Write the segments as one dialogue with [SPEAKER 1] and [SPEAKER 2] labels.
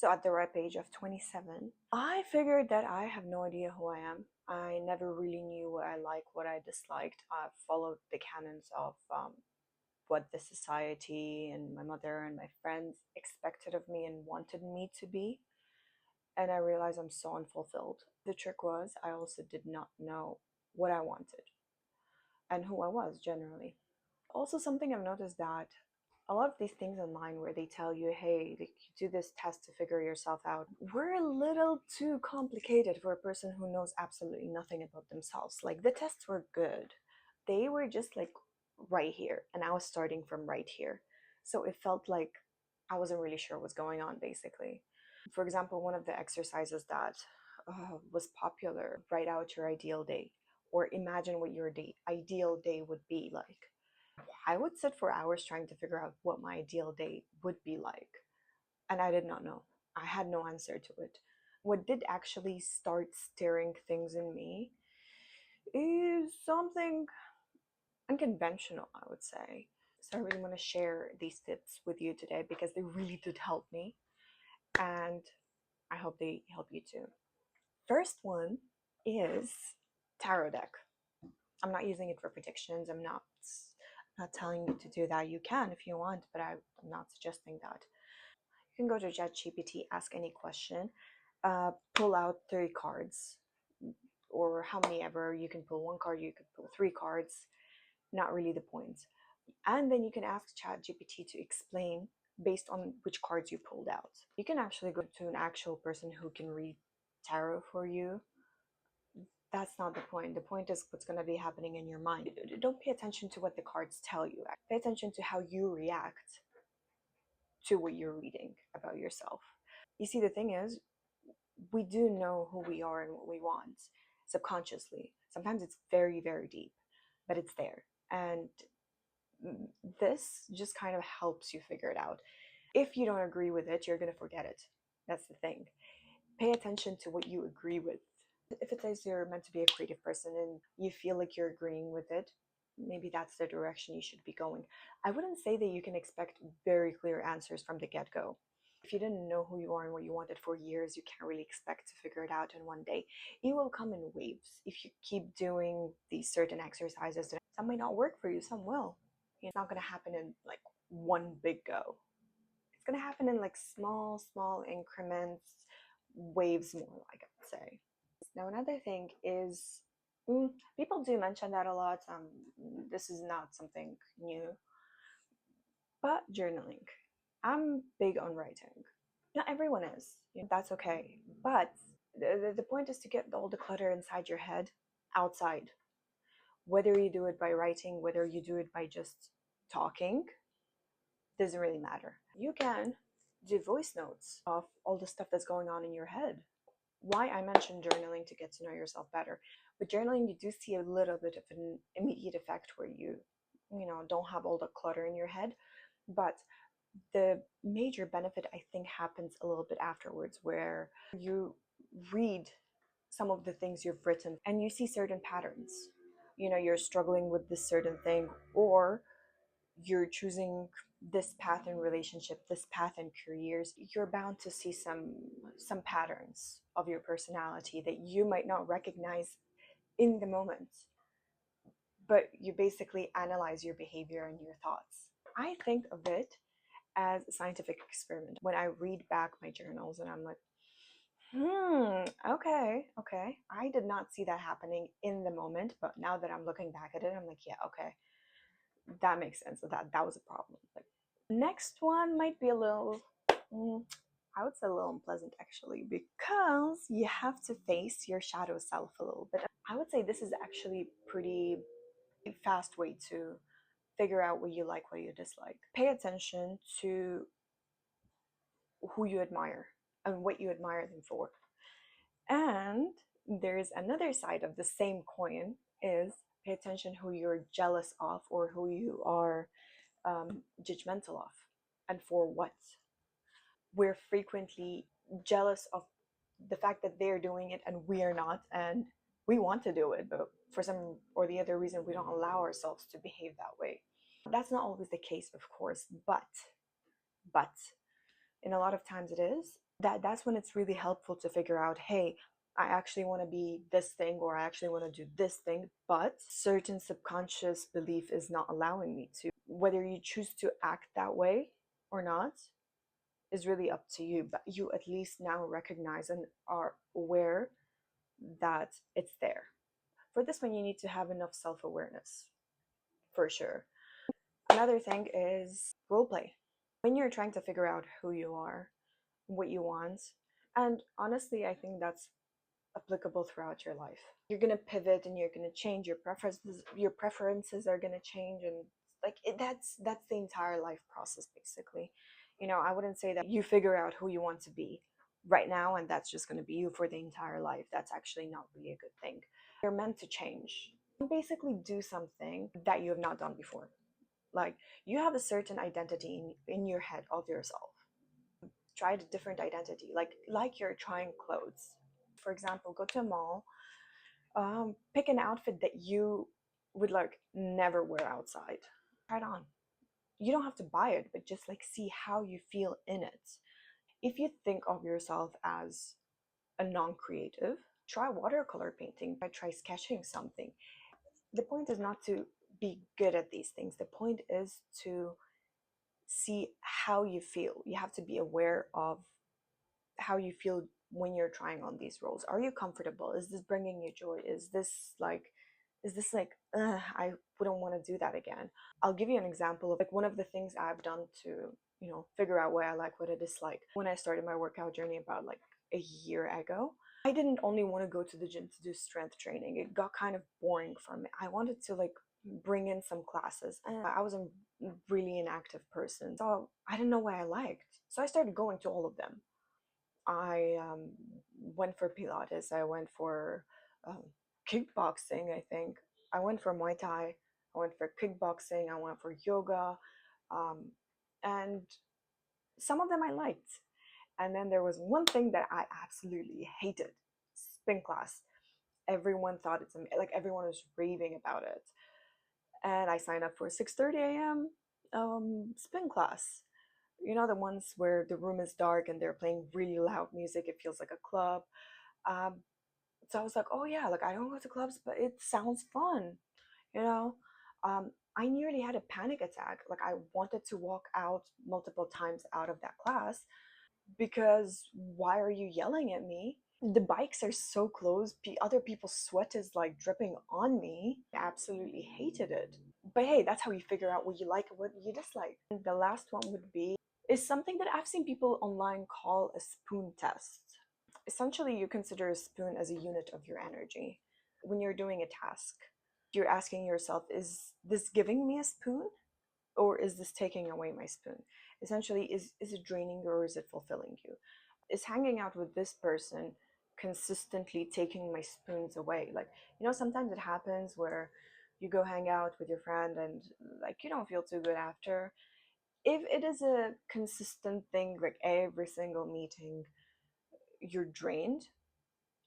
[SPEAKER 1] So at the ripe age of 27, I figured that I have no idea who I am. I never really knew what I liked, what I disliked. I followed the canons of what the society and my mother and my friends expected of me and wanted me to be. And I realized I'm so unfulfilled. The trick was, I also did not know what I wanted and who I was generally. Also, something I've noticed that a lot of these things online where they tell you, hey, like, you do this test to figure yourself out, were a little too complicated for a person who knows absolutely nothing about themselves. Like, the tests were good, they were just like right here, and I was starting from right here. So it felt like I wasn't really sure what's going on, basically. For example, one of the exercises that was popular, write out your ideal day, or imagine what your ideal day would be like. I would sit for hours trying to figure out what my ideal day would be like. And I did not know. I had no answer to it. What did actually start stirring things in me is something unconventional, I would say. So I really want to share these tips with you today because they really did help me. And I hope they help you too. First one is tarot deck. I'm not using it for predictions. I'm not telling you to do that. You can if you want, but I'm not suggesting that. You can go to ChatGPT, ask any question, pull out 3 cards, or how many ever. You can pull 1 card, you can pull 3 cards. Not really the point. And then you can ask ChatGPT to explain based on which cards you pulled out. You can actually go to an actual person who can read tarot for you. That's not the point. The point is what's going to be happening in your mind. Don't pay attention to what the cards tell you. Pay attention to how you react to what you're reading about yourself. You see, the thing is, we do know who we are and what we want subconsciously. Sometimes it's very, very deep, but it's there. And this just kind of helps you figure it out. If you don't agree with it, you're going to forget it. That's the thing. Pay attention to what you agree with. If it says you're meant to be a creative person and you feel like you're agreeing with it, maybe that's the direction you should be going. I wouldn't say that you can expect very clear answers from the get-go. If you didn't know who you are and what you wanted for years, you can't really expect to figure it out in one day. It will come in waves. If you keep doing these certain exercises, some may not work for you, some will. It's not going to happen in like one big go. It's going to happen in like small increments, waves more, like I would say. Now, another thing is, people do mention that a lot. This is not something new, but journaling. I'm big on writing. Not everyone is. That's okay. But the point is to get all the clutter inside your head outside. Whether you do it by writing, whether you do it by just talking, doesn't really matter. You can do voice notes of all the stuff that's going on in your head. Why I mentioned journaling to get to know yourself better. With journaling, you do see a little bit of an immediate effect where you don't have all the clutter in your head. But the major benefit, I think, happens a little bit afterwards, where you read some of the things you've written and you see certain patterns. You're struggling with this certain thing, or you're choosing this path in relationship, this path in careers. You're bound to see some patterns of your personality that you might not recognize in the moment, but you basically analyze your behavior and your thoughts. I think of it as a scientific experiment. When I read back my journals and I'm like, okay, I did not see that happening in the moment, but now that I'm looking back at it, I'm like, yeah, okay, that makes sense. That was a problem. Like, next one might be a little, I would say a little unpleasant actually, because you have to face your shadow self a little bit. I would say this is actually pretty fast way to figure out what you like, what you dislike. Pay attention to who you admire and what you admire them for. And there's another side of the same coin, is pay attention who you're jealous of or who you are judgmental of, and for what. We're frequently jealous of the fact that they're doing it and we are not, and we want to do it, but for some or the other reason we don't allow ourselves to behave that way. That's not always the case, of course, but in a lot of times it is. That's when it's really helpful to figure out, hey, I actually want to be this thing, or I actually want to do this thing, but certain subconscious belief is not allowing me to. Whether you choose to act that way or not is really up to you, but you at least now recognize and are aware that it's there. For this one, you need to have enough self awareness, for sure. Another thing is role play. When you're trying to figure out who you are, what you want, and honestly, I think that's applicable throughout your life. You're gonna pivot and you're gonna change your preferences. Your preferences are gonna change, and that's the entire life process, basically. I wouldn't say that you figure out who you want to be right now and that's just gonna be you for the entire life. That's actually not really a good thing. You're meant to change. Basically, do something that you have not done before. Like, you have a certain identity in your head of yourself. Try a different identity, like you're trying clothes. For example, go to a mall, pick an outfit that you would like never wear outside. Try it on. You don't have to buy it, but just like see how you feel in it. If you think of yourself as a non-creative, try watercolor painting. Try sketching something. The point is not to be good at these things. The point is to see how you feel. You have to be aware of how you feel when you're trying on these roles. Are you comfortable? Is this bringing you joy? Is this like I wouldn't want to do that again. I'll give you an example of like one of the things I've done to figure out what I like, what I dislike. When I started my workout journey about like a year ago, I didn't only want to go to the gym to do strength training. It got kind of boring for me. I wanted to like bring in some classes, and I was a really inactive person, so I didn't know what I liked, so I started going to all of them. I went for Pilates. I went for um, kickboxing, I think. I went for Muay Thai. I went for kickboxing. I went for yoga. Um, and some of them I liked. And then there was one thing that I absolutely hated: spin class. Everyone thought like everyone was raving about it. And I signed up for 6:30 a.m. Spin class. The ones where the room is dark and they're playing really loud music. It feels like a club. Um, so I was like, oh yeah, like I don't go to clubs, but it sounds fun, you know. I nearly had a panic attack. Like, I wanted to walk out multiple times out of that class because why are you yelling at me? The bikes are so close. Other people's sweat is like dripping on me. I absolutely hated it. But hey, that's how you figure out what you like and what you dislike. And the last one would be is something that I've seen people online call a spoon test. Essentially, you consider a spoon as a unit of your energy. When you're doing a task, you're asking yourself, is this giving me a spoon or is this taking away my spoon? Essentially, is it draining you or is it fulfilling you? Is hanging out with this person consistently taking my spoons away? Like, sometimes it happens where you go hang out with your friend and like you don't feel too good after. If it is a consistent thing, like every single meeting you're drained,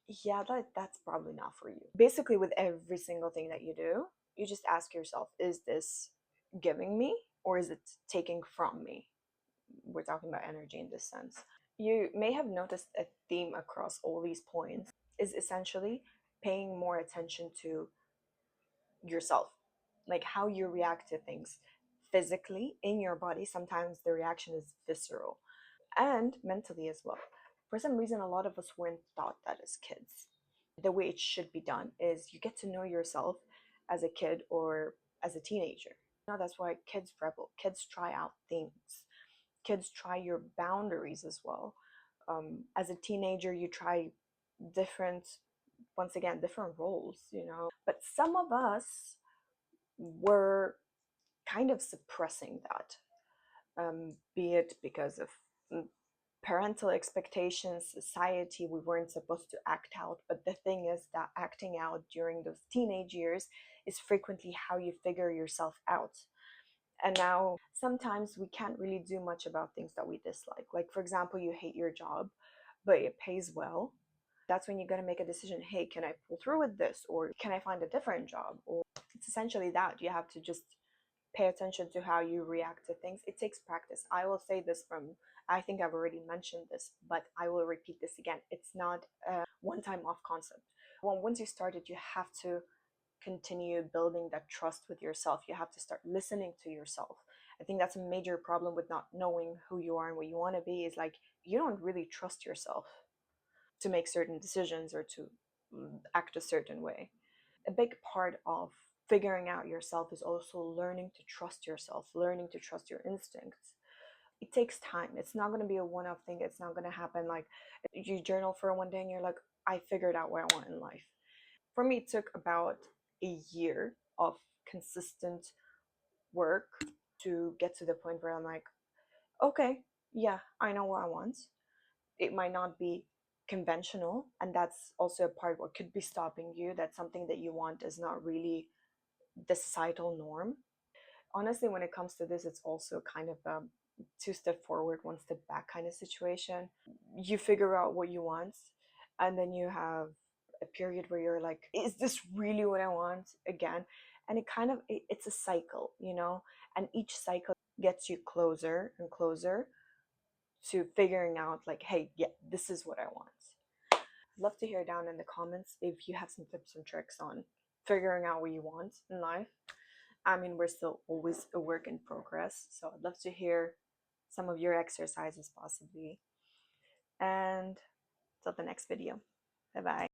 [SPEAKER 1] yeah, that's probably not for you. Basically, with every single thing that you do, you just ask yourself, is this giving me or is it taking from me? We're talking about energy in this sense. You may have noticed a theme across all these points is essentially paying more attention to yourself, like how you react to things physically in your body. Sometimes the reaction is visceral, and mentally as well. For some reason, a lot of us weren't taught that as kids. The way it should be done is you get to know yourself as a kid or as a teenager. That's why kids rebel, kids try out things, kids try your boundaries as well. As a teenager, you try different, once again, different roles. But some of us were kind of suppressing that, be it because of parental expectations, society. We weren't supposed to act out. But the thing is that acting out during those teenage years is frequently how you figure yourself out. And now sometimes we can't really do much about things that we dislike. Like, for example, you hate your job, but it pays well. That's when you got to make a decision. Hey, can I pull through with this? Or can I find a different job? Or it's essentially that. You have to just pay attention to how you react to things. It takes practice. I will say this from I think I've already mentioned this, but I will repeat this again. It's not a one time off concept. Once you started, you have to continue building that trust with yourself. You have to start listening to yourself. I think that's a major problem with not knowing who you are and what you want to be, is like you don't really trust yourself to make certain decisions or to act a certain way. A big part of figuring out yourself is also learning to trust yourself, learning to trust your instincts. It takes time. It's not going to be a one off thing. It's not going to happen like you journal for one day and you're like, I figured out what I want in life. For me, it took about a year of consistent work to get to the point where I'm like, okay, yeah, I know what I want. It might not be conventional, and that's also a part what could be stopping you. That something that you want is not really the societal norm. Honestly, when it comes to this, it's also kind of a two step forward, one step back kind of situation. You figure out what you want, and then you have a period where you're like, is this really what I want again? And it's a cycle, you know, and each cycle gets you closer and closer to figuring out, like, hey, yeah, this is what I want. Love to hear down in the comments if you have some tips and tricks on figuring out what you want in life. I mean, we're still always a work in progress, so I'd love to hear some of your exercises possibly. And till the next video. Bye bye.